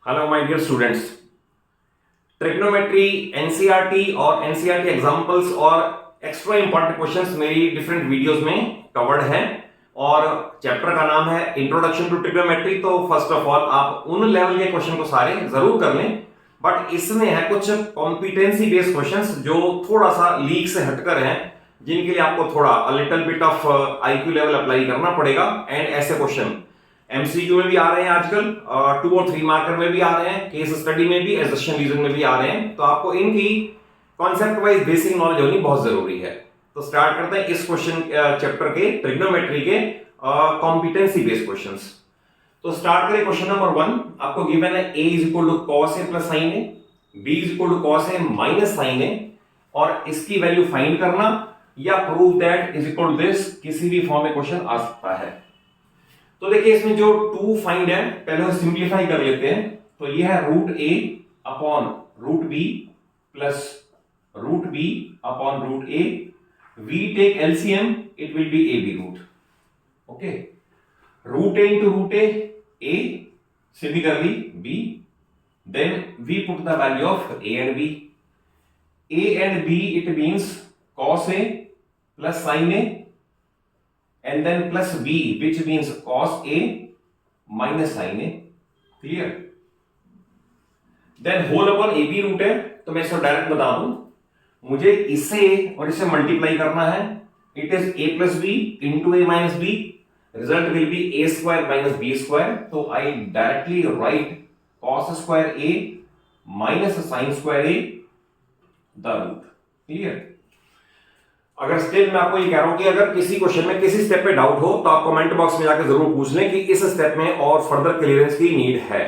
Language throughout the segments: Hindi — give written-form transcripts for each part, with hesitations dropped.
Hello my dear students. Trigonometry, NCERT और एनसीईआरटी एग्जांपल्स और एक्स्ट्रा इंपॉर्टेंट क्वेश्चंस मेरी डिफरेंट वीडियोस में कवर्ड हैं और चैप्टर का नाम है इंट्रोडक्शन टू ट्रिग्नोमेट्री। तो फर्स्ट ऑफ ऑल आप उन लेवल के क्वेश्चन को सारे जरूर कर लें, बट इसमें है कुछ कॉम्पिटेंसी बेस्ड क्वेश्चंस जो थोड़ा सा लीक से हटकर हैं, जिनके लिए आपको थोड़ा little bit of IQ level apply करना पड़ेगा। एंड ऐसे क्वेश्चन एमसीक्यू में भी आ रहे हैं आजकल, 2 और 3 मार्कर में भी आ रहे हैं, केस स्टडी में भी, एसेशन रीजन में भी आ रहे हैं। तो आपको इनकी कॉन्सेप्ट वाइज बेसिक नॉलेज होनी बहुत जरूरी है। तो स्टार्ट करते हैं इस क्वेश्चन चैप्टर के ट्रिग्नोमेट्री के कॉम्पिटेंसी बेस्ड क्वेश्चंस। तो स्टार्ट करें क्वेश्चन नंबर 1। आपको गिवन है a is equal to cos a plus sin a, b is equal to cos a minus sin a, और इसकी वैल्यू फाइंड करना या prove that is equal to this, किसी भी फॉर्म में क्वेश्चन आ सकता है। तो देखिए इसमें जो 2 फाइंड है, पहले हम सिंप्लीफाई कर लेते हैं। तो ये है root a upon root b plus root b upon root a। we take LCM, it will be ab root. Okay, root a into root a, similarly b, then we put the value of a and b. A and b, it means cos a plus sin a, and then plus b, which means cos a minus sin a. Clear? Then whole upon ab root है, तो मैं इसको डायरेक्ट बता दूं, मुझे इसे और इसे मल्टीप्लाई करना है। It is a plus B into A minus B, result will be a square minus B square. तो I directly write cos square a minus sine square a the root. Clear? अगर स्टिल मैं आपको ये कह रहा हूं कि अगर किसी क्वेश्चन में किसी स्टेप पे डाउट हो तो आप कमेंट बॉक्स में जाकर जरूर पूछ लें कि इस स्टेप में और फर्दर क्लियरेंस की नीड है।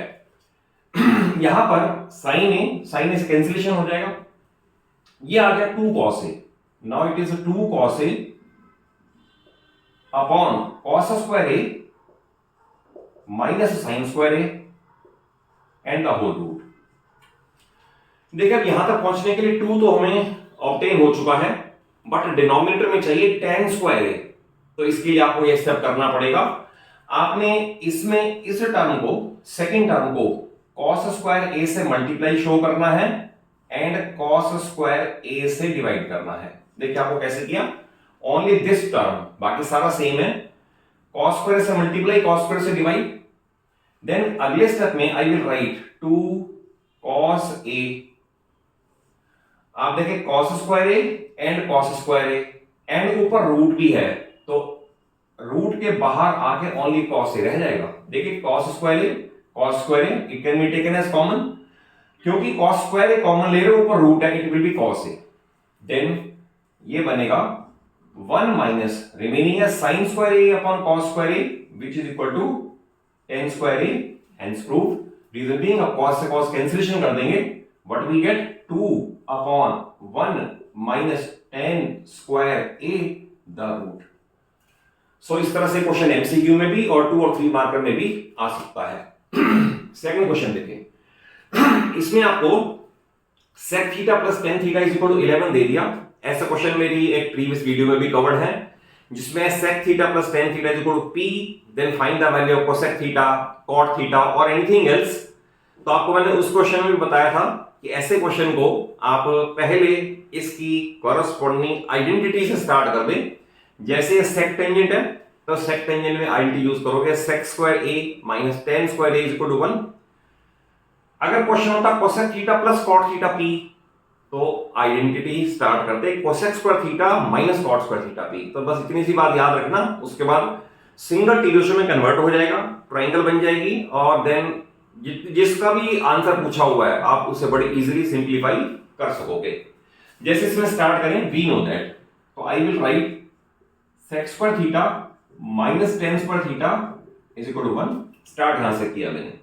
यहां पर साइन ए से कैंसिलेशन हो जाएगा, ये आ गया 2 cos a। Now it is 2 cos a upon cos square a minus sine square a and the whole root. देखिए अब यहां तक पहुंचने के लिए 2 तो हमें ऑब्टेन हो चुका है, बट डिनोमिनेटर में चाहिए tan स्क्वायर a। तो इसके लिए आपको यह स्टेप करना पड़ेगा। आपने इसमें इस टर्म को, सेकंड टर्म को cos स्क्वायर a से मल्टीप्लाई शो करना है एंड cos स्क्वायर a से डिवाइड करना है। देखिए आपको कैसे किया, ओनली दिस टर्म, बाकी सारा सेम है। cos स्क्वायर से मल्टीप्लाई, cos स्क्वायर से डिवाइड, देन अगले स्टेप में आई विल राइट 2 cos a। आप देखें cos square a and cos square a, and ऊपर रूट भी है, तो रूट के बाहर आके ओनली cos a रह जाएगा। देखिए cos square a, it can be taken as common, क्योंकि cos स्क्वायर a कॉमन ले रहे हो, ऊपर रूट है, it will be cos a। Then ये बनेगा 1 माइनस रिमेनिंग है sin square a upon cos square a, which is equal to tan square a, hence proved. Reason being अब cos से cos कैंसिलेशन कर देंगे, but we get 2 upon 1 minus tan square a the root. So इस तरह से क्वेश्चन एमसीक्यू में भी और 2 और 3 मार्कर में भी आ सकता है। सेकंड क्वेश्चन देखिए, इसमें आपको sec theta plus tan theta is equal to 11 दे दिया। ऐसा क्वेश्चन मेरी एक प्रीवियस वीडियो में भी कवर्ड है, जिसमें sec theta plus tan theta is equal to p, then find the value of cosec theta, cot theta और एनीथिंग एल्स। तो आपको मैंने उस क्वेश्चन में भी बताया था कि ऐसे क्वेश्चन को आप पहले इसकी कॉरेस्पॉन्डिंग आइडेंटिटी से स्टार्ट कर दें। जैसे sec टेंजेंट है, तो sec टेंजेंट में आइडेंटिटी यूज करोगे, sec square a minus tan square a is equal to 1। अगर क्वेश्चन होता cosec theta plus cot theta p, तो आइडेंटिटी स्टार्ट करते cosec square theta minus cot square theta p। तो बस इतनी सी बात याद रखना, उसके बाद सिंगल टीरियो में कन्वर्ट हो जाएगा, ट्राइंगल बन जाएगी, और देन जिसका भी आंसर पूछा हुआ है आप उसे बड़े इजीली सिंप्लीफाई कर सकोगे। जैसे इसमें स्टार्ट करें, वी नो दैट, तो I will write sec square theta minus tan square theta is equal to 1। Start यहां से किया मैंने।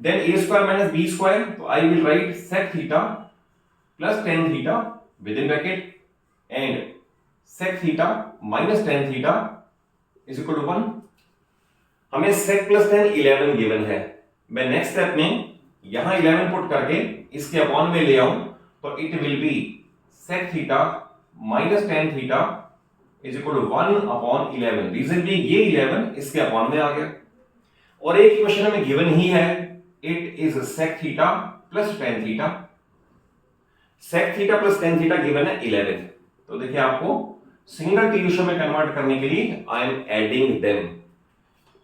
Then a square minus b square, तो I will write sec theta plus tan theta with in bracket and sec theta minus tan theta is equal to 1। हमें sec प्लस tan 11 गिवन है। मैं नेक्स्ट स्टेप में यहां 11 पुट करके इसके अपॉन में ले आऊं, तो it will be sec theta minus tan theta is equal to 1 upon 11। Reason भी ये 11 इसके अपॉन में आ गया, और एक क्वेश्चन हमें गिवन ही है it is sec theta plus tan theta. sec theta plus tan theta given है 11। तो देखिए आपको सिंगल टी रेशियो में कन्वर्ट करने के लिए आई एम एडिंग देम।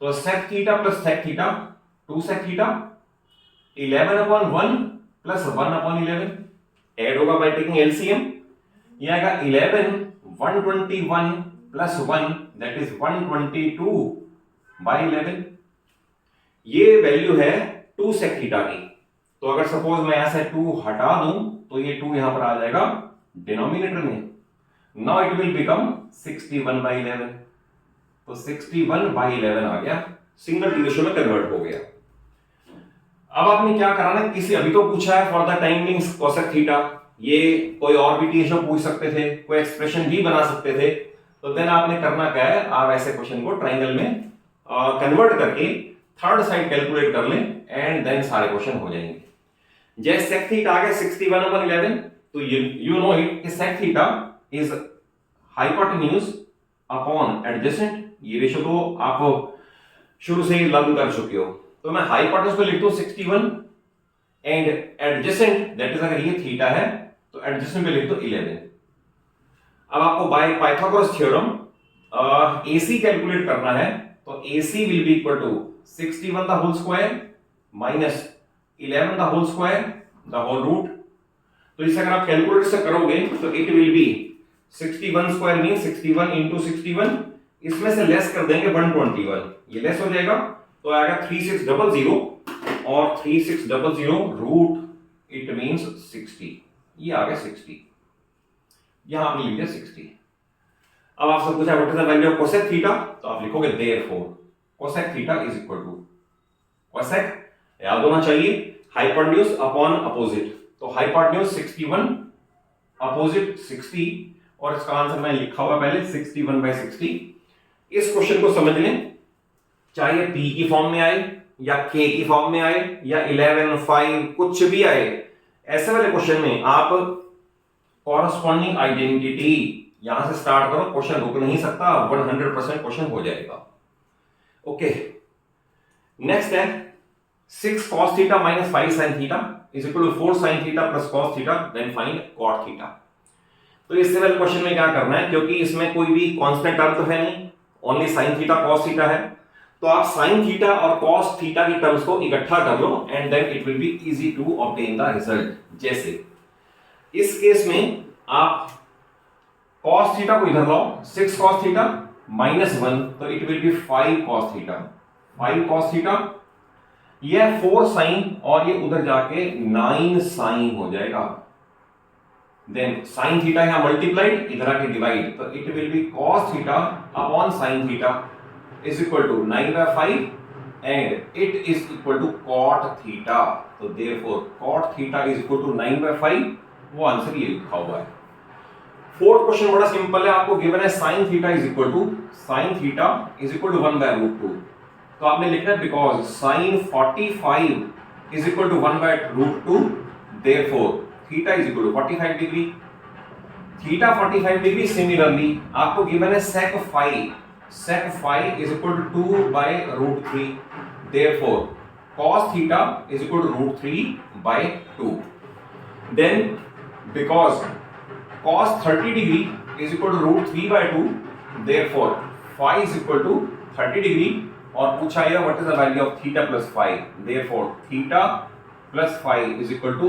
तो sec theta plus sec theta 2 sec theta 11/1 plus 1/11 add होगा बाय टेकिंग एलसीएम। ये आएगा 11 121 प्लस 1 दैट इज 122/11। ये वैल्यू है 2 sec थीटा की। तो अगर सपोज मैं यहां से 2 हटा दूं तो ये 2 यहां पर आ जाएगा डिनोमिनेटर में। Now it will become 61/11। तो 61/11 आ गया, सिंगल टी रेशियो में कन्वर्ट हो गया। अब आपने क्या कराना, किसी अभी तो पूछा है for the time means cosec theta, ये कोई और भी टी रेशियो पूछ सकते थे, कोई एक्सप्रेशन भी बना सकते थे। तो देन आपने करना क्या है, आप ऐसे क्वेश्चन को ट्रायंगल में कन्वर्ट करके थर्ड साइड कैलकुलेट कर लें एंड देन सारे क्वेश्चन हो जाएंगे। जैसे सेक थीटा आ गया 61/11, तो यू नो इट कि sec theta is hypotenuse upon adjacent. ये रेशियो तो आप शुरू से ही लर्न कर चुके हो। तो मैं हाइपोटेन्यूज को लिखता हूं 61 एंड एडजेसेंट दैट इज, अगर ये थीटा है तो एडजेसेंट में लिख दो 11। अब आपको by Pythagoras theorem AC calculate करना है। तो AC will be equal to 61 the whole square minus 11 the whole square the whole root. तो इसे अगर आप कैलकुलेट से करोगे तो it will be 61 square mean 61 into 61, इसमें से लेस कर देंगे 121, ये लेस हो जाएगा तो आएगा 3600 और 3600 रूट इट मींस 60, ये आ गया 60, यहां आपने लिख दिया 60। अब आपसे पूछा what is the value of cosec theta, तो आप लिखोगे therefore cosec theta is equal to cosec, याद होना चाहिए हाइपोटेन्यूज अपॉन अपोजिट। तो हाइपोटेन्यूज 61 अपोजिट 60 और इसका आंसर मैंने लिखा हुआ पहले 61/60। इस क्वेश्चन को समझ लें, चाहे P की फॉर्म में आए या K की फॉर्म में आए या 11 5 कुछ भी आए, ऐसे वाले क्वेश्चन में आप कॉरस्पॉन्डिंग आइडेंटिटी यहां से स्टार्ट करो, क्वेश्चन रुक नहीं सकता, 100% क्वेश्चन हो जाएगा। ओके, नेक्स्ट है 6 cos theta minus 5 sin theta is equal to 4 sin theta plus cos theta then find cot theta. तो इस सिंपल क्वेश्चन में क्या करना है, क्योंकि इसमें कोई भी कांस्टेंट टर्म तो है नहीं, only sin theta cos theta है, तो आप sin थीटा और cos थीटा की टर्म्स को इकट्ठा कर लो and then it will be easy to obtain the result. जैसे इस केस में आप cos थीटा को इधर लाओ, 6 cos थीटा माइनस 1 तो it will B 5 cos theta, 5 cos theta, यह 4 sin और ये उधर जाके 9 sin हो जाएगा। देन sin थीटा यहां मल्टीप्लाइड, इधर आके डिवाइड, तो it will be cos theta upon sin theta is equal to 9/5 and it is equal to cot theta. तो therefore cot theta is equal to 9/5, वो आंसर ये लिखा हुआ है। फोर्थ क्वेश्चन बड़ा सिंपल है, आपको गिवन है sin theta is equal to 1/√2। तो आपने लिखना है because sin 45 is equal to 1/√2, therefore theta is equal to 45 degree. Theta 45 degree, similarly आपको गिवन है sec phi is equal to 2/√3, therefore cos theta is equal to √3/2। Then because cos 30 degree is equal to √3/2, therefore phi is equal to 30 degree. और पूछा गया what is the value of theta plus phi, therefore theta plus phi is equal to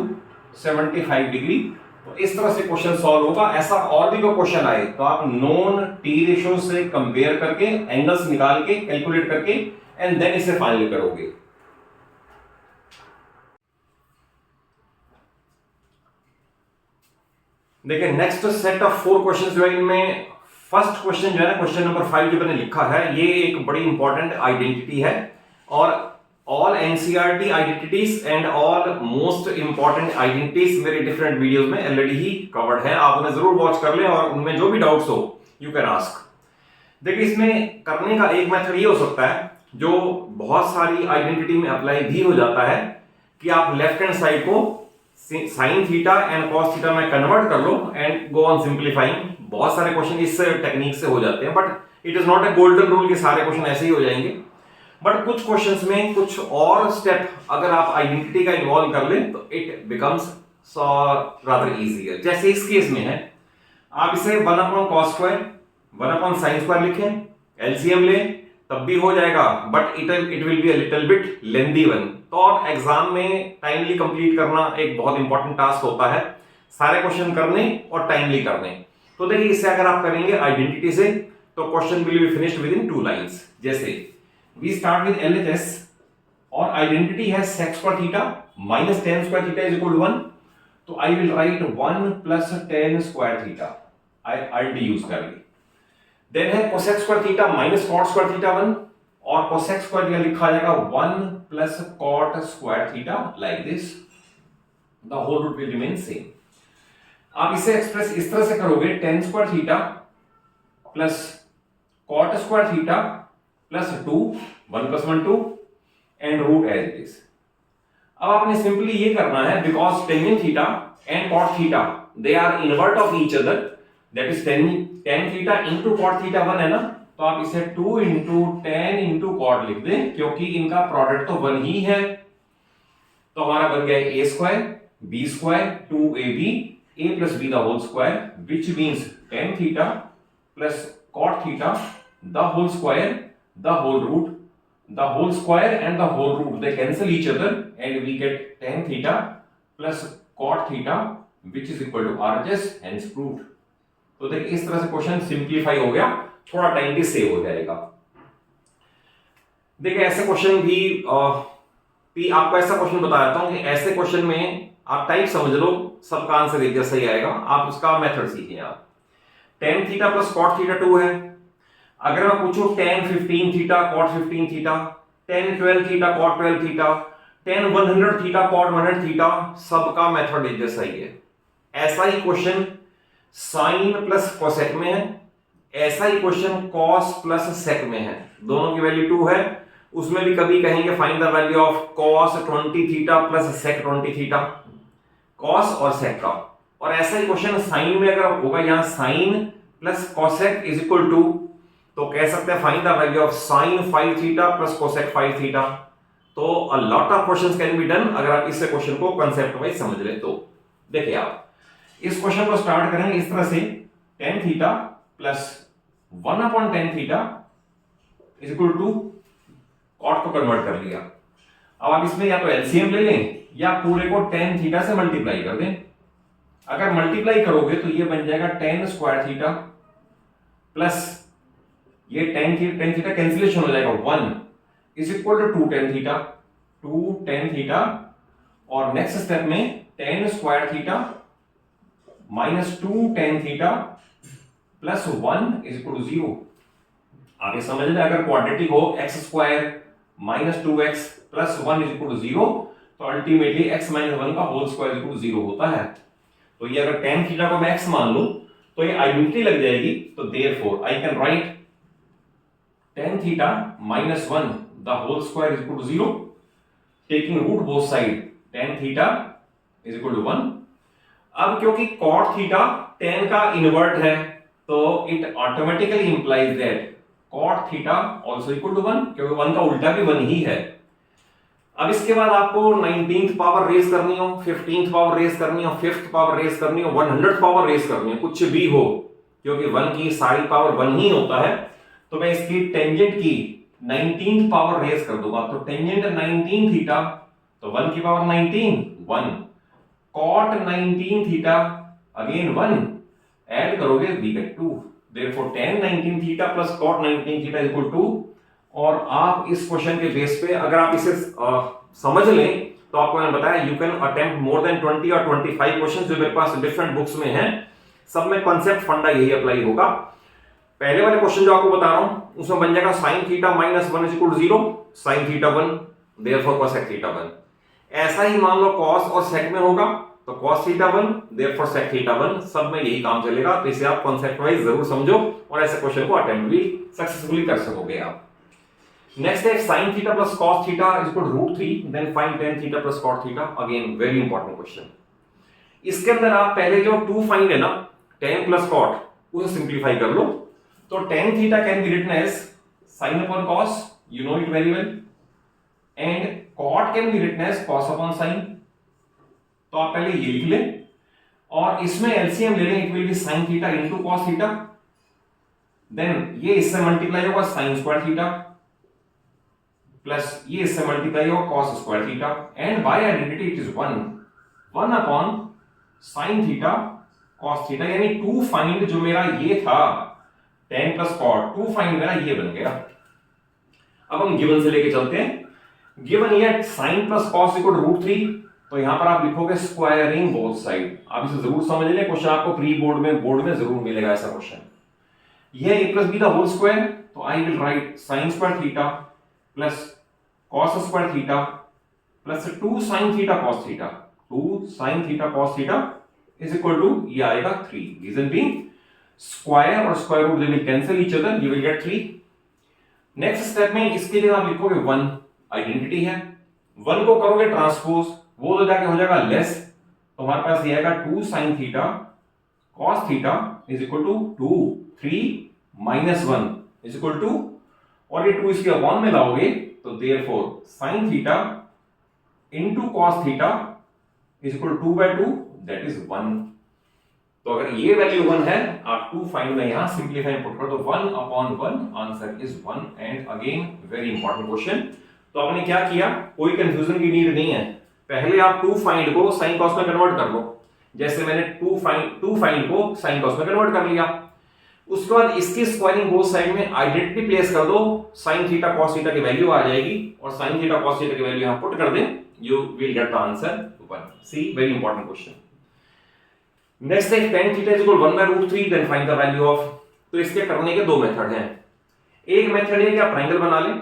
75 degree. तो इस तरह से क्वेश्चन सॉल्व होगा। ऐसा और भी कोई क्वेश्चन आए तो आप नॉन टी रेशियो से कंपेयर करके एंगल्स निकाल के कैलकुलेट करके एंड देन इसे फाइनल करोगे। देखिए नेक्स्ट सेट ऑफ 4 क्वेश्चंस जो है, इनमें फर्स्ट क्वेश्चन जो है ना, क्वेश्चन नंबर 5 जो मैंने लिखा है, ये एक बड़ी इंपॉर्टेंट आइडेंटिटी है और all NCERT identities and all most important identities मेरे डिफरेंट वीडियोस में ऑलरेडी ही कवर्ड है, आप उन्हें जरूर वॉच कर लें और उनमें जो भी डाउट्स हो यू कैन आस्क। देखिए इसमें करने का एक मेथड ये हो सकता है जो बहुत सारी आइडेंटिटी में अप्लाई भी हो जाता है कि आप लेफ्ट हैंड साइड को sine theta and cos theta में कन्वर्ट कर लो एंड गो ऑन सिंप्लीफाइंग। बहुत सारे क्वेश्चन इस टेक्निक से हो जाते हैं, but it is not a golden rule कि सारे क्वेश्चन ऐसे ही हो जाएंगे। बट कुछ क्वेश्चंस में कुछ और स्टेप अगर आप आइडेंटिटी का इन्वॉल्व कर लें तो इट बिकम्स रादर इजियर। जैसे इस केस में है, आप इसे 1 upon cos square 1 upon sine square लिखें, एलसीएम लें तब भी हो जाएगा, but it will be a little bit lengthy one. तो और एग्जाम में टाइमली कंप्लीट करना एक बहुत इंपॉर्टेंट टास्क होता है, सारे क्वेश्चन करने और टाइमली करने। तो देखिए इससे अगर आप करेंगे आइडेंटिटी से तो question will be finished within 2 lines. जैसे वी स्टार्ट विद एलएचएस और आइडेंटिटी है sec square theta minus tan square theta is equal to 1। तो I will write 1 plus tan square theta, ID use कर ली। देन है cosec square theta minus cot square theta 1 और cosec स्क्वायर थीटा लिखा जाएगा 1 plus cot square theta like this, the whole root will remain same. आप इसे एक्सप्रेस इस तरह से करोगे tan square theta plus cot square theta plus 2 1 plus 1 2 and root as it is. अब आपने सिंपली ये करना है because tan theta and cot theta they are invert of each other, that is tan theta into cot theta 1 है ना, तो आप इसे 2 इंटू tan इंटू cot लिख दें क्योंकि इनका प्रोडक्ट तो 1 ही है। तो हमारा बन गया a square b square 2ab a plus b the whole square which means tan theta plus cot theta the whole square the whole root, the whole square and the whole root they cancel each other and we get tan theta plus cot theta which is equal to RHS hence proved। तो देखिए इस तरह से क्वेश्चन सिंप्लीफाई हो गया, थोड़ा टाइम भी सेव हो जाएगा। देखिए ऐसे क्वेश्चन भी आपको ऐसा क्वेश्चन बता देता हूं कि ऐसे क्वेश्चन में आप टाइप समझ लो, सबका आंसर एक जैसा ही आएगा, आप उसका मेथड सीखें। आप tan theta plus cot theta 2 है, अगर मैं पूछूं tan 15 theta cot 15 theta, tan 12 theta cot 12 theta, tan 100 theta cot 100 theta, सबका मेथड एक जैसा ही है। ऐसा ही क्वेश्चन साइन प्लस कोसेक में है, ऐसा ही क्वेश्चन cos प्लस सेक में है, दोनों की वैल्यू 2 है। उसमें भी कभी कहेंगे find the value of cos 20 theta plus sec 20 theta, cos और sec का। और ऐसा ही क्वेश्चन साइन में अगर होगा, यहां sine plus cosec is equal to, तो कह सकते हैं find the value of sin 5 theta plus cosec 5 theta. तो a lot of questions can be done अगर आप इस क्वेश्चन को कांसेप्ट वाइज समझ ले तो। देखिए आप इस क्वेश्चन को स्टार्ट करेंगे इस तरह से, tan theta plus 1 upon tan theta is equal to cot को कन्वर्ट कर लिया। अब आप इसमें या तो एलसीएम ले लें या पूरे को tan थीटा से मल्टीप्लाई कर दें। अगर मल्टीप्लाई करोगे तो ये बन जाएगा tan स्क्वायर थीटा प्लस ये tan थीटा कैंसिलेशन हो जाएगा 1 is equal to 2 tan theta और नेक्स्ट स्टेप में tan square theta minus 2 tan theta plus 1 is equal to 0। आप ये समझ लें अगर क्वाड्रेटिक हो x square minus 2x plus 1 is equal to 0 तो अल्टीमेटली x माइनस 1 का होल स्क्वायर इक्वल टू 0 होता है। तो ये अगर tan थीटा को मैं x मान लूं तो ये आइडेंटिटी लग जाएगी, तो therefore I can write tan theta minus 1 the whole square is equal to 0, taking root both side tan theta is equal to 1। अब क्योंकि cot theta tan का इनवर्ट है तो it automatically implies that cot theta also equal to 1 क्योंकि 1 का उल्टा भी 1 ही है। अब इसके बाद आपको 19th पावर रेज करनी हो, 15th पावर रेज करनी हो, 5th पावर रेज करनी हो, 100th पावर रेज करनी हो, कुछ भी हो, क्योंकि 1 की सारी पावर 1 ही होता है, तो मैं इसकी टेंजेंट की 19 पावर रेज कर दूंगा। तो टेंजेंट 19 थीटा तो 1 की power 19 1, cot 19 theta again 1, add करोगे we get 2, therefore tan 19 theta plus cot 19 theta equal 2। और आप इस क्वेश्चन के बेस पे अगर आप इसे समझ लें तो आपको मैंने बताया you can attempt more than 20 और 25 क्वेश्चंस जो मेरे पास डिफरेंट बुक्स में हैं, सब में कॉन्सेप्ट फंडा यही अप्लाई होगा। पहले वाले क्वेश्चन जो आपको बता रहा हूं उसमें बन जाएगा sin theta minus 1 is equal to 0, sin theta 1 therefore cosec theta 1। ऐसा ही मान लो cos और sec में होगा तो cos theta 1 therefore sec theta 1, सब में यही काम चलेगा। तो इसे आप कॉन्सेप्ट वाइज जरूर समझो और ऐसे क्वेश्चन को अटेम्प्ट भी सक्सेसफुली कर सकोगे आप। नेक्स्ट है sin theta plus cos theta is equal to √3, then find tan theta plus cot theta, again very important question. इसके अंदर आप पहले जो 2 फाइंड है ना tan प्लस cot उसे सिंप्लीफाई कर लो। तो tan theta can be written as sin upon cos you know it very well. And cot can be written as cos upon sin. तो आप पहले ये लिख लें और इसमें एलसीएम ले लें, it will be sin theta into cos theta, देन ये इससे मल्टीप्लाई होगा sin स्क्वायर थीटा प्लस ये इससे मल्टीप्लाई होगा cos square theta, and by identity it is 1 upon sin theta cos theta, यानी टू फाइंड जो मेरा ये था tan plus cot, to find मेरा ये बन गया। अब हम गिवन से लेके चलते हैं। गिवन ये sin plus cos equal root 3, तो यहां पर आप लिखोगे स्क्वायरिंग बोथ साइड। आप इसे जरूर समझ लें, क्वेश्चन आपको प्री बोर्ड में जरूर मिलेगा ऐसा क्वेश्चन। ये a plus B the whole square, तो I will write sin square theta plus cos square theta plus 2 sin theta cos theta, 2 sin theta cos theta is equal to ये आएगा 3। रीजन बीइंग स्क्वायर और square root they will cancel each other, you will get 3। Next step में इसके लिए आप लिखोगे 1, आइडेंटिटी है, 1 को करोगे ट्रांसपोज, वो तो जाके हो जाएगा लेस, तो हमारे पास ये आएगा 2 sin theta cos theta is equal to 2 3 minus 1 is equal to, और ये 2 इसके अपॉन में लाओगे तो therefore sin theta into cos theta is equal to 2/2, that is 1। तो अगर ये वैल्यू 1 है, आप 2 फाइंड में यहां सिंपलीफाई पुट करो तो 1 upon 1 answer is 1। And again very important question. तो आपने क्या किया, कोई कंफ्यूजन की नीड नहीं है, पहले आप 2 फाइंड को sin cos में कन्वर्ट कर लो, जैसे मैंने 2 फाइंड को sin cos में कन्वर्ट कर लिया। उसके बाद इसकी स्क्वायरिंग बोथ साइड में आइडेंटिटी प्लेस कर दो, sin थीटा cos थीटा की वैल्यू आ जाएगी और sin थीटा cos थीटा की वैल्यू यहां पुट कर दें, you will get the answer 1। See, very important question। Next है tan theta is equal 1/√3, then find the value of. तो इसके करने के दो मेथड हैं। एक मेथड है कि आप ट्रायंगल बना लें,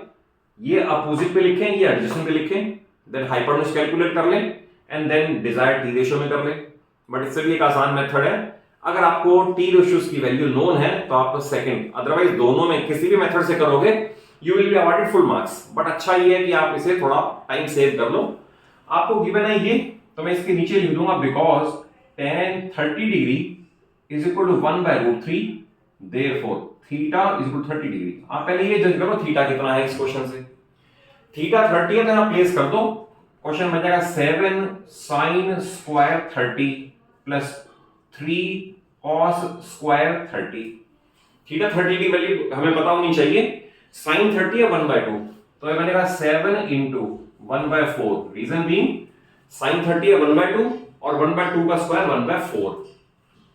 ये अपोजिट पे लिखें, ये एडजेसेंट पे लिखें, देन हाइपोटेन्यूज कैलकुलेट कर लें and then desired T ratio में कर लें। बट इससे भी एक आसान मेथड है, अगर आपको टी रेशियोज की वैल्यू नोन है तो आप सेकंड, अदरवाइज दोनों में किसी भी मेथड से करोगे you will be awarded full marks. But अच्छा ये है कि आप इसे थोड़ा टाइम सेव कर लो। आपको गिवन है ये, तो मैं इसके नीचे लिख दूंगा because tan 30 degree is equal to 1/√3, therefore theta is equal to 30 degree. आप पहले ये जज करो थीटा कितना है इस क्वेश्चन से। थीटा 30 है तो आप प्लेस कर दो, क्वेश्चन बन जाएगा 7 sin square 30 plus 3 cos square 30। Theta 30 की वैल्यू हमें पता होनी चाहिए, sin 30 है 1/2, तो ये बनेगा 7 into 1/4। रीजन बीइंग sin 30 है 1/2 और 1/2 का स्क्वायर 1/4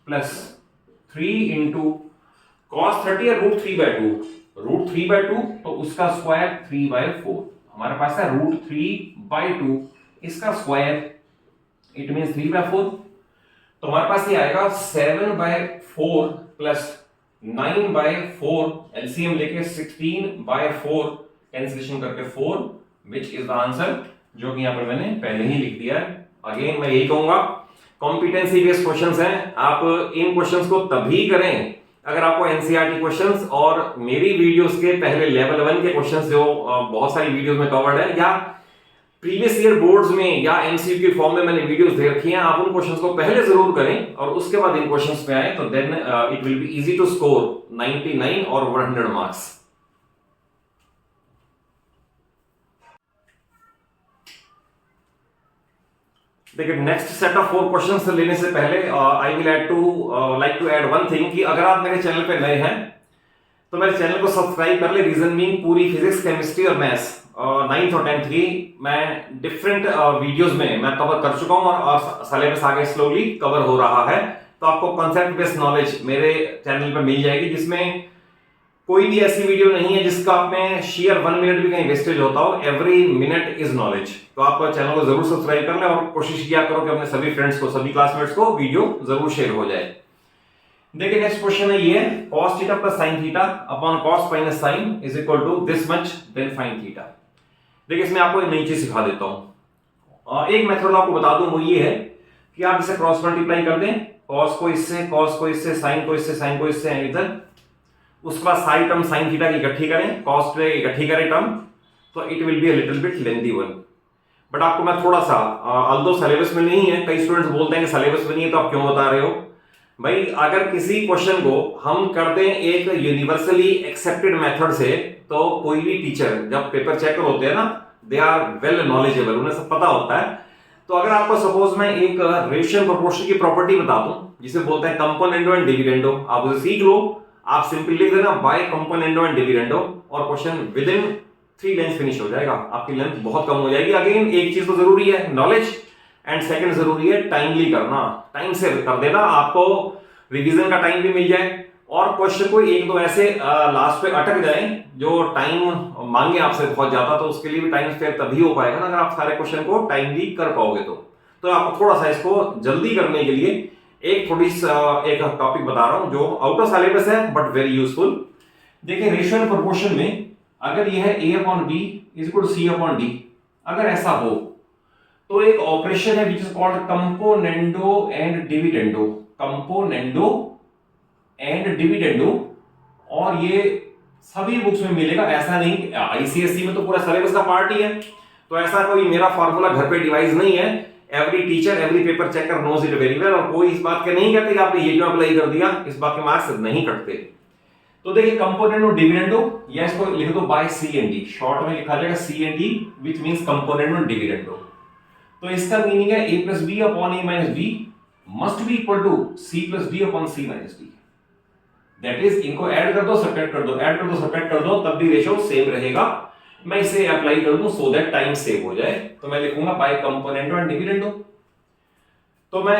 प्लस 3 into cos 30 है √3/2, तो उसका स्क्वायर 3/4। हमारे पास है √3/2, इसका स्क्वायर इट मींस 3/4, तो हमारे पास ये आएगा 7/4 प्लस 9/4, एलसीएम लेके 16/4 कैंसिलेशन करके 4, विच इज द आंसर, जो कि यहां पर मैंने पहले ही लिख दिया है। अगेन मैं यही कहूंगा, कॉम्पिटेंसी बेस्ड क्वेश्चंस हैं, आप इन क्वेश्चंस को तभी करें अगर आपको एनसीईआरटी क्वेश्चंस और मेरी वीडियोस के पहले लेवल 1 के क्वेश्चंस जो बहुत सारी वीडियोस में कवर्ड है, या प्रीवियस ईयर बोर्ड्स में या एमसीक्यू के फॉर्म में मैंने वीडियोस दे रखी हैं, आप उन क्वेश्चंस को पहले जरूर करें और उसके बाद इन क्वेश्चंस पे आए, तो then it will be easy to score 99 और 100 मार्क्स। देखिए नेक्स्ट सेट ऑफ 4 क्वेश्चंस लेने से पहले I will like to add one thing कि अगर आप मेरे चैनल पे नए हैं तो मेरे चैनल को सब्सक्राइब कर ले। रीजन मीन पूरी फिजिक्स, केमिस्ट्री और मैथ्स 9th और 10th की मैं डिफरेंट वीडियोस में मैं कवर कर चुका हूं और सिलेबस आगे स्लोली कवर हो रहा है, तो आपको कॉन्सेप्ट बेस्ड नॉलेज मेरे चैनल पे मिल जाएगी, जिसमें कोई भी ऐसी वीडियो नहीं है जिसका आप में शेयर 1 मिनट भी कहीं वेस्टेज होता हो। Every minute is knowledge. तो आप चैनल को जरूर सब्सक्राइब कर लें और कोशिश किया करो कि अपने सभी फ्रेंड्स को, सभी क्लासमेट्स को वीडियो जरूर शेयर हो जाए। देखिए नेक्स्ट क्वेश्चन है ये, cos theta plus sin theta upon cos minus sin is equal to this much, then find theta. देखिए इसमें आपको एक नई चीज सिखा देता हूं। एक मेथड आपको बता दूं, वो ये है कि आप इसे क्रॉस मल्टीप्लाई कर दें, cos को इससे, cos को इससे, sin को इससे, sin को इससे, इधर उसके बाद सारी टर्म sin थीटा की इकट्ठी करें, cos पे इकट्ठी करें टर्म, तो it will be a little bit lengthy one. But आपको मैं थोड़ा सा, ऑल्दो सिलेबस में नहीं है, कई स्टूडेंट्स बोलते हैं कि सिलेबस में नहीं है तो आप क्यों बता रहे हो भाई। अगर किसी क्वेश्चन को हम कर दें एक यूनिवर्सली एक्सेप्टेड मेथड से, तो कोई भी टीचर जब पेपर चेकर होते हैं ना, दे आर वेल नॉलेजेबल, उन्हें सब पता होता है। तो अगर आपको सपोज मैं एक रेशियल प्रोपोर्शन की प्रॉपर्टी बता दूं जिसे बोलते हैं कंपोनेंडो एंड डिविडेंडो, आप उसे सीख लो। आप सिंपली लिख देना बाय कंपोनेंडो एंड डिविडेंडो और question with in 3 lines finish हो जाएगा, आपकी लेंथ बहुत कम हो जाएगी। अगेन एक चीज तो जरूरी है नॉलेज, एंड सेकंड जरूरी है टाइमली करना, टाइम से कर देना, आपको रिवीजन का टाइम भी मिल जाए और क्वेश्चन को एक दो ऐसे लास्ट पे अटक जाए जो टाइम मांगे आपसे बहुत ज्यादा, तो उसके लिए भी टाइम स्पेयर तभी हो पाएगा ना अगर आप सारे क्वेश्चन को टाइमली कर पाओगे। तो आपको थोड़ा सा इसको जल्दी करने के लिए एक टॉपिक बता रहा हूं जो आउट ऑफ सिलेबस है बट वेरी यूजफुल। देखिए रेशियो एंड प्रोपोर्शन में अगर यह है a upon b is equal to c upon d, अगर ऐसा हो तो एक ऑपरेशन है which is called componendo and dividendo, componendo and dividendo, और ये सभी बुक्स में मिलेगा, ऐसा नहीं आईसीएसई में तो पूरा सिलेबस का पार्ट ही है, तो ऐसा कोई मेरा फार्मूला घर पे डिवाइस नहीं है। Every teacher every paper checker knows it very well, और कोई इस बात के नहीं कहते कि आपने ये क्यों अप्लाई कर दिया, इस बात के मार्क्स नहीं कटते। तो देखिए कंपोनेंट और डिविडेंडो, या इसको लिख दो by C and D, short में लिखा जाएगा C and D which means componendo और डिविडेंडो। तो इसका मीनिंग है a plus B upon a minus B must be equal to c plus D upon c minus D. That is इनको ऐड कर दो सब्ट्रैक्ट कर दो, ऐड कर दो सब्ट्रैक्ट कर दो, तब भी रेशियो सेम रहेगा। मैं इसे अप्लाई कर दूं सो दैट टाइम सेव हो जाए, तो मैं लिखूंगा बाय कंपोनेंटो एंड डिविडेंडो। तो मैं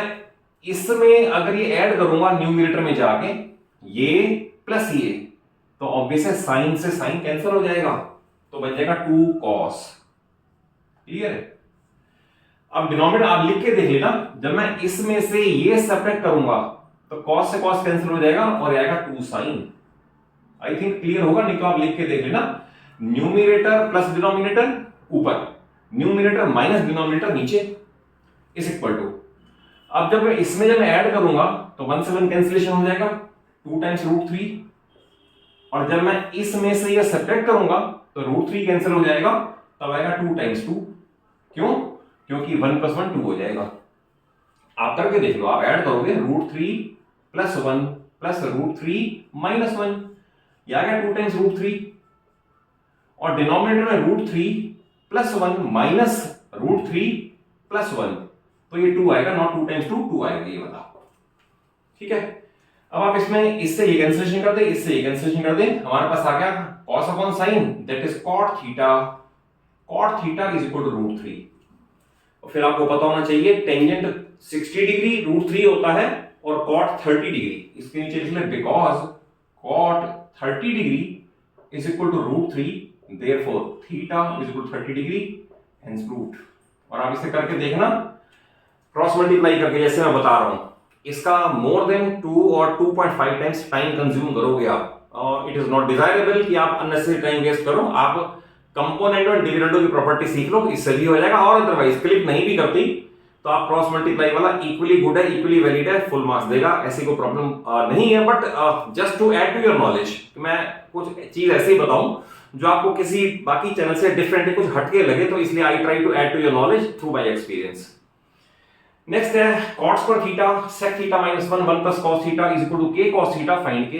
इसमें अगर ये ऐड करूंगा न्यूमरेटर में जाके ये प्लस ये, तो ऑब्वियस है साइन से साइन कैंसिल हो जाएगा, तो बन जाएगा 2 cos। क्लियर है? अब डिनोमिनेटर आप लिख के देख लेना, जब मैं इसमें से ये सब्ट्रैक्ट करूंगा तो cos से cos कैंसिल हो जाएगा और आएगा 2 sin। आई थिंक क्लियर होगा, नहीं तो आप लिख के देख लेना, न्यूमरेटर प्लस डिनोमिनेटर ऊपर, न्यूमरेटर माइनस डिनोमिनेटर नीचे इज इक्वल टू। अब जब मैं इसमें जब मैं ऐड करूंगा तो 1 से 1 कैंसिलेशन हो जाएगा, 2 टाइम्स √3, और जब मैं इसमें से ये सब्ट्रैक्ट करूंगा तो √3 कैंसिल हो जाएगा, तब आएगा 2 टाइम्स 2। क्यों? क्योंकि 1 प्लस 1 2 हो जाएगा। आप करके देख लो, आप ऐड करोगे √3 प्लस 1 प्लस √3 माइनस 1, ये आ गया 2 टाइम्स √3, और डिनोमिनेटर में √3 प्लस 1 माइनस √3 प्लस 1, तो ये 2 आएगा, नॉट 2 टाइम्स 2 आएगा ये वाला। ठीक है? अब आप इसमें इससे ये कैंसिलेशन कर दे, इससे ये कैंसिलेशन कर दे, हमारे पास आ गया cos अपॉन sin that is cot theta, cot theta is equal to √3। और फिर आपको पता होना चाहिए टेंजेंट 60 डिग्री √3 होता है और cot 30 डिग्री, इसके नीचे लिख ले because cot 30 degree is equal to √3 therefore theta is equal to 30 degree hence root. और आप इसे करके देखना, क्रॉस मल्टीप्लाई करके, जैसे मैं बता रहा हूं, इसका मोर देन 2 और 2.5 टाइम्स टाइम कंज्यूम करोगे आप, और इट इज नॉट डिजायरेबल कि आप अननेसेसरी टाइम वेस्ट करो। आप कंपोनेंट और डिविडेंडो की प्रॉपर्टी सीख लो, इससे भी हो जाएगा, और अदरवाइज क्लिक नहीं भी करती तो आप क्रॉस मल्टीप्लाई वाला इक्वली गुड है, इक्वली वैलिड है, फुल मार्क्स देगा, ऐसी कोई प्रॉब्लम नहीं है। But just to add to your knowledge, मैं कुछ चीज ऐसे ही बताऊं जो आपको किसी बाकी चैनल से डिफरेंट कुछ हटके लगे, तो इसलिए I try to add to your knowledge through my experience. Next है cot square theta sec theta minus 1 1 plus cos theta is equal to k cos theta find k.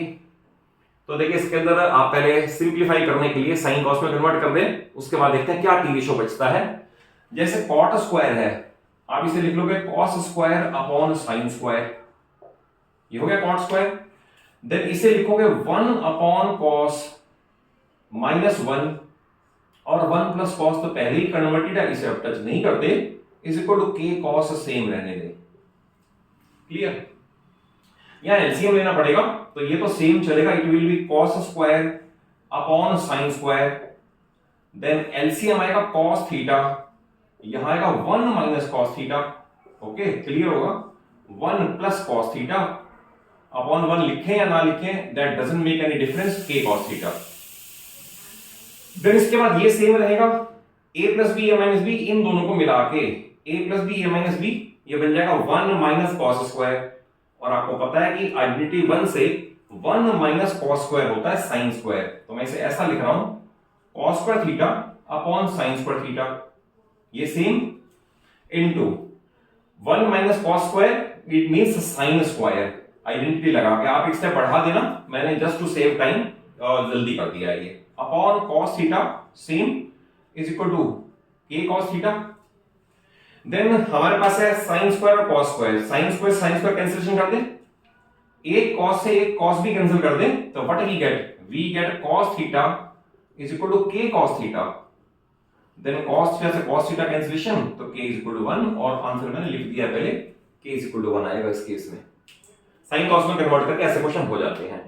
तो देखिए इसके अंदर आप पहले सिंपलीफाई करने के लिए sin cos में कन्वर्ट कर दें, उसके बाद देखते हैं क्या टी रेशियो बचता है। जैसे cot स्क्वायर है, आप इसे लिख लोगे cos square upon sin square, ये हो गया cot स्क्वायर। देन इसे लिखोगे 1 अपॉन cos माइनस 1, और 1 प्लस cos तो पहले ही कन्वर्टेड है, इसे अब टच नहीं करते, is equal to k cos same रहने दें। क्लियर? यहां एलसीएम लेना पड़ेगा, तो ये तो सेम चलेगा, it will be cos square upon sin square, then LCM आएगा cos थीटा, यहां आएगा 1 minus cos theta. Okay, clear होगा? 1 प्लस cos थीटा अपॉन 1 लिखें या ना लिखें that doesn't make any difference, k cos theta. Then इसके बाद ये सेम रहेगा, a plus B a minus B, इन दोनों को मिला के a plus B a minus B, ये बन जाएगा 1 माइनस cos स्क्वायर, और आपको पता है कि आइडेंटिटी 1 से 1 माइनस cos स्क्वायर होता है sin स्क्वायर, तो मैं इसे ऐसा लिख रहा हूं cos square theta upon sin square theta, ये same into 1 minus cos square it means sin square. Identity लगा के आप एक स्टेप बढ़ा देना, मैंने जस्ट टू सेव टाइम जल्दी कर दिया है ये। Upon cos theta same is equal to k cos theta. Then हमारे पास है sin स्क्वायर और cos square, sin square cancellation कर दें, एक cos से एक cos भी कैंसिल कर दें, तो what we get cos theta is equal to k cos theta. Then cos theta से cos थीटा कैंसिलेशन, तो k इज इक्वल टू 1, और आंसर मैंने लिख दिया पहले, k इज इक्वल टू 1 आएगा इस केस में। साइन कॉस में कन्वर्ट करके ऐसे क्वेश्चन हो जाते हैं।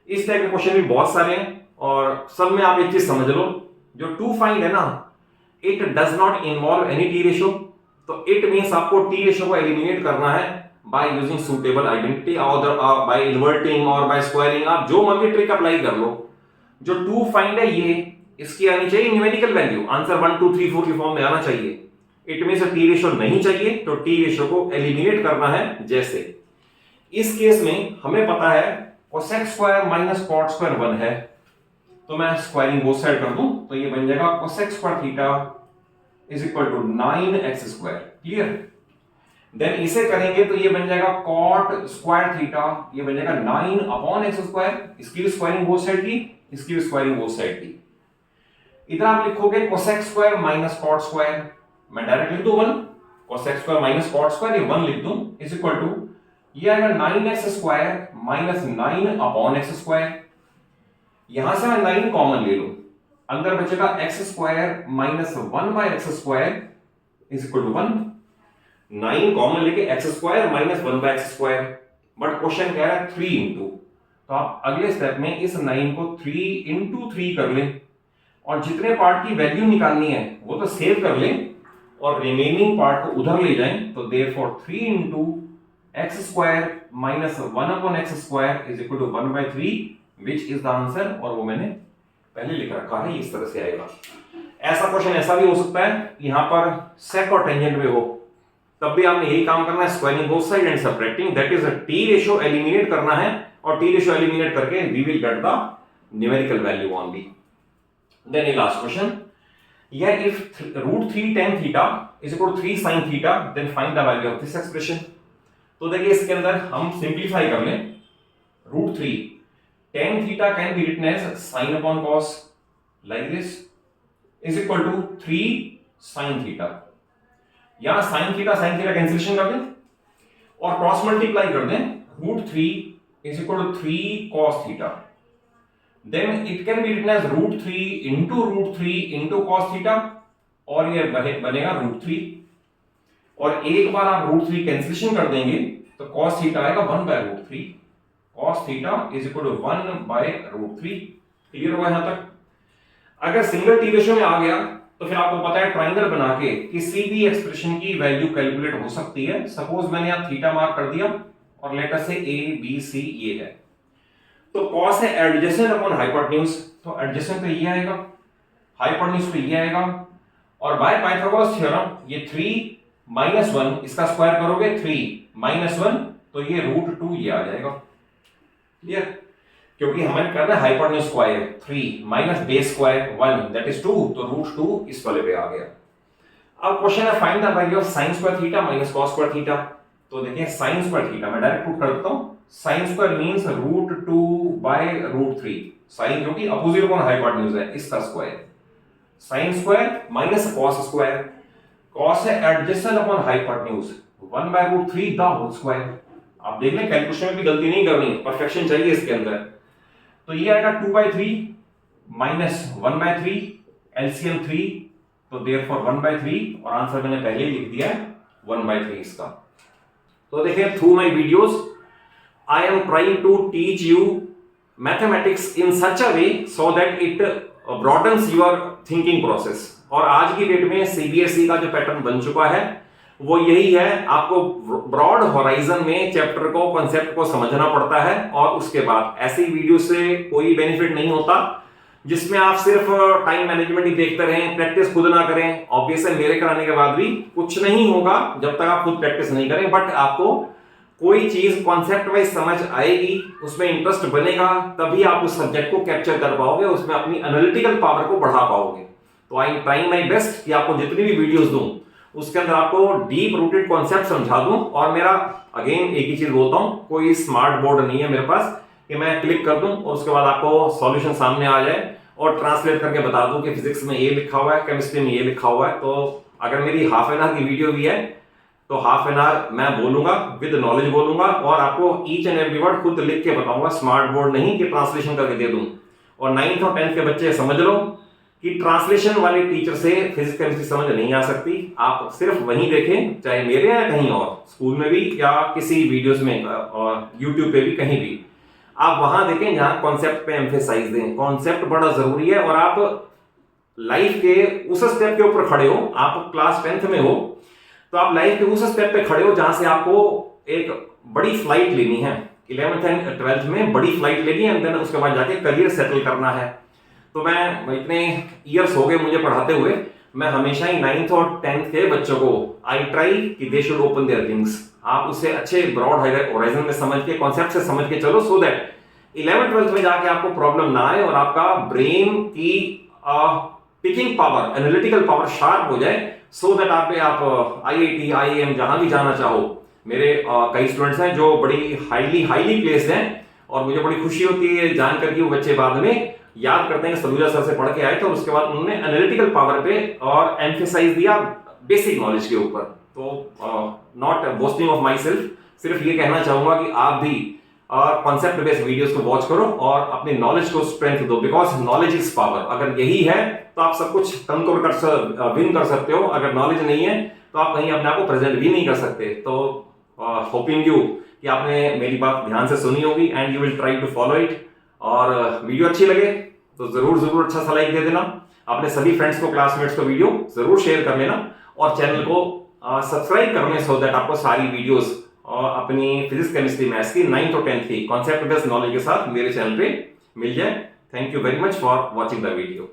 इस टाइप के क्वेश्चन भी बहुत सारे हैं, और सब में आप एक चीज समझ लो, जो टू फाइंड है ना, it does not involve any T ratio. तो इट मींस आपको टी रेशियो को एलिमिनेट करना है बाय यूजिंग सुटेबल आइडेंटिटी और बाय इन्वर्टिंग और बाय स्क्वायरिंग। आप जो मर्जी ट्रिक अप्लाई कर लो। जो टू फाइंड है ये, इसकी आनी चाहिए न्यूमेरिकल वैल्यू, आंसर 1 2 3 4 की फॉर्म में आना चाहिए। इट मींस टी रेशियो नहीं चाहिए, तो टी रेशियो को एलिमिनेट करना है। जैसे इस केस में हमें पता है cosec square minus cot square 1 है, तो मैं स्क्वायरिंग बोथ साइड कर दूं, तो ये बन जाएगा cosec square theta is equal to 9x square. Clear? Then इसे करेंगे तो ये बन जाएगा कॉट स्क्वायर थीटा, ये बन जाएगा 9 अपॉन x स्क्वायर। इसकी भी स्क्वायरिंग बोथ साइड की, इसकी भी स्क्वायरिंग बोथ साइड की। इधर आप लिखोगे cosec square minus cot square, मैं डायरेक्ट लिख दूं 1, cosec square minus cot square, ये 1 लिख दूं, इज इक्वल टू ये आएगा 9x square minus 9 upon x square. यहां से मैं 9 कॉमन ले लूं, अंदर बचेगा x square minus 1 by x square is equal to 1। 9 common लेके x square minus 1 by x square, but question कह रहा है 3 इंटू, तो आप अगले स्टेप में इस 9 को 3 इंटू 3 कर लें, और जितने पार्ट की वैल्यू निकालनी है वो तो सेव कर लें, और रिमेनिंग पार्ट को उधर ले जाएं। तो therefore 3 into x square minus 1 upon x square is equal to 1 by 3 which is the answer, और वो मैंने पहले लिख रखा है, इस तरह से आएगा। ऐसा क्वेश्चन ऐसा भी हो सकता है, यहां पर सेक और टेंजेंट में हो, तब भी आपने यही काम करना है, squaring both side and subtracting, that is a T ratio eliminate करना है, और टी रेशियो एलिमिनेट करके we will get the numerical value only. Then a last question, yeah, if √3 tan theta is equal to 3 sin theta, then find the value of this expression। तो देखिए इसके अंदर हम सिंप्लीफाई कर लें, √3 tan theta can be written as sin upon cos like this is equal to 3 sin theta। यहां sin theta कैंसिलेशन कर दें और क्रॉस मल्टीप्लाई कर दें, √3 is equal to 3 cos theta। then it can be written as √3 into cos theta, और ये बनेगा √3, और एक बार आप √3 कैंसिलेशन कर देंगे तो cos थीटा आएगा 1 by √3, cos theta is equal to 1 by √3। Clear हुआ यहां तक? अगर सिंगल टी रेशियो में आ गया तो फिर आपको पता है ट्राइंगल बना के किसी भी एक्सप्रेशन की वैल्यू कैलकुलेट हो सकती है। सपोज मैंने यहां थीटा मार्क कर दिया और लेटर से ए बी सी ये है, तो cos है एडजेसेंट अपॉन हाइपोटेन्यूज, तो एडजेसेंट तो ये आएगा, हाइपोटेन्यूज तो ये आएगा, और बाय पाइथागोरस थ्योरम ये 3 माइनस 1 इसका स्क्वायर करोगे 3 माइनस 1 तो ये √2 ये आ जाएगा। क्लियर? क्योंकि हमें करना है hypotenuse square, 3 minus base square 1 that is 2, तो √2 इस वाले पे आ गया। अब क्वेश्चन है find the value of sin square theta minus cos square theta. तो देखिए sin स्क्वायर थीटा मैं डायरेक्ट पुट कर देता हूं, sin square means √2 by √3, sin जो कि अपोजिट अपॉन हाइपोटेन्यूज है इसका square, sin square minus cos square, cos है adjacent upon hypotenuse 1 by √3 the whole square. आप देख लें कैलकुलेशन में भी गलती नहीं करनी, परफेक्शन चाहिए इसके अंदर। तो ये आएगा 2 बाय 3 माइनस 1 बाय 3 एलसीएम 3, तो देयरफॉर 1 बाय 3, और आंसर मैंने पहले ही लिख दिया है 1 बाय 3 इसका। तो देखिए through my videos I am trying to teach you mathematics in such a way so that it broadens your thinking process. और आज की डेट में सीबीएसई का जो पैटर्न बन चुका है वो यही है, आपको ब्रॉड होराइजन में चैप्टर को कॉन्सेप्ट को समझना पड़ता है, और उसके बाद ऐसी वीडियो से कोई बेनिफिट नहीं होता जिसमें आप सिर्फ टाइम मैनेजमेंट ही देखते रहें, प्रैक्टिस खुद ना करें। ऑब्वियस है मेरे कराने के बाद भी कुछ नहीं होगा जब तक आप खुद प्रैक्टिस नहीं करें, बट आपको कोई चीज कॉन्सेप्ट वाइज समझ आएगी, उसमें इंटरेस्ट बनेगा, तभी आप उस सब्जेक्ट को कैप्चर कर पाओगे, उसमें अपनी एनालिटिकल पावर को बढ़ा पाओगे। तो आई एम ट्राइंग माय बेस्ट कि आपको जितनी भी वीडियोस दूं उसके अंदर आपको डीप रूटेड कॉन्सेप्ट समझा दूं। और मेरा अगेन एक ही चीज बोलता हूं, कोई स्मार्ट बोर्ड नहीं है मेरे पास कि मैं क्लिक कर दूं और उसके बाद आपको सॉल्यूशन सामने आ जाए और ट्रांसलेट करके बता दूं कि फिजिक्स में ये लिखा हुआ है, केमिस्ट्री में ये लिखा हुआ है। तो अगर मेरी हाफ एन आवर की वीडियो भी है तो हाफ एन आवर मैं बोलूंगा, विद नॉलेज बोलूंगा और आपको ईच एंड एवरी वर्ड खुद लिख के बताऊंगा, स्मार्ट बोर्ड नहीं कि ट्रांसलेशन करके दे दूं। और 9th और 10th के बच्चे समझ लो कि ट्रांसलेशन वाले टीचर से फिजिक्स केमिस्ट्री समझ नहीं आ सकती। आप सिर्फ वहीं देखें, चाहे मेरे या कहीं और स्कूल में भी या किसी वीडियोस में और यूट्यूब पे भी, कहीं भी आप वहां देखें जहां कॉन्सेप्ट पे एम्फेसाइज दें। कॉन्सेप्ट बड़ा जरूरी है और आप लाइफ के उस स्टेप के ऊपर खड़े हो, आप क्लास 10th में हो तो आप लाइफ के उस स्टेप पे खड़े हो जहां से आपको एक बड़ी फ्लाइट लेनी है। 11th एंड 12th में बड़ी फ्लाइट लेनी है, देन उसके बाद जाके करियर सेटल करना है। तो मैं इतने ईयर्स हो गए मुझे पढ़ाते हुए, मैं हमेशा ही 9th और 10th के बच्चों को आई ट्राई कि they should open there things. आप उसे अच्छे ब्रॉड होराइजन में समझ के, कॉन्सेप्ट से समझ के चलो, सो दैट 11th 12th में जाके आपको प्रॉब्लम ना आए और आपका ब्रेन की picking power, analytical power sharp हो जाए, सो दैट आप IIT IIM जहां भी जाना चाहो। मेरे कई स्टूडेंट्स हैं जो बड़ी हाईली प्लेस्ड हैं और मुझे बड़ी खुशी होती है जानकर कि वो बच्चे बाद में याद करते हैं कि सलूजा सर से पढ़ के आए थे और उसके बाद उन्होंने एनालिटिकल पावर पे और एम्फेसाइज दिया बेसिक नॉलेज के ऊपर। तो not boasting of my self, सिर्फ ये कहना चाहूंगा कि आप भी कॉन्सेप्ट बेस्ड वीडियोस को वॉच करो और अपनी नॉलेज को स्ट्रेंथ दो, बिकॉज नॉलेज इज पावर। अगर यही है तो आप सब कुछ कंकोर विन कर सकते हो। अगर नॉलेज नहीं है तो आप कहीं अपने आप को प्रेजेंट भी नहीं कर सकते। तो होपिंग यू कि आपने मेरी बात ध्यान से सुनी होगी and you will try to follow it. और वीडियो अच्छी लगे तो जरूर अच्छा सा लाइक दे देना। अपने सभी फ्रेंड्स को, क्लासमेट्स को वीडियो जरूर शेयर कर लेना और चैनल को सब्सक्राइब कर लें, सो दैट आपको सारी वीडियोस अपनी फिजिक्स केमिस्ट्री मैथ्स की 9th और 10th की कॉन्सेप्ट बेस्ड नॉलेज के साथ मेरे चैनल पे मिल जाए। Thank you very much for watching the video.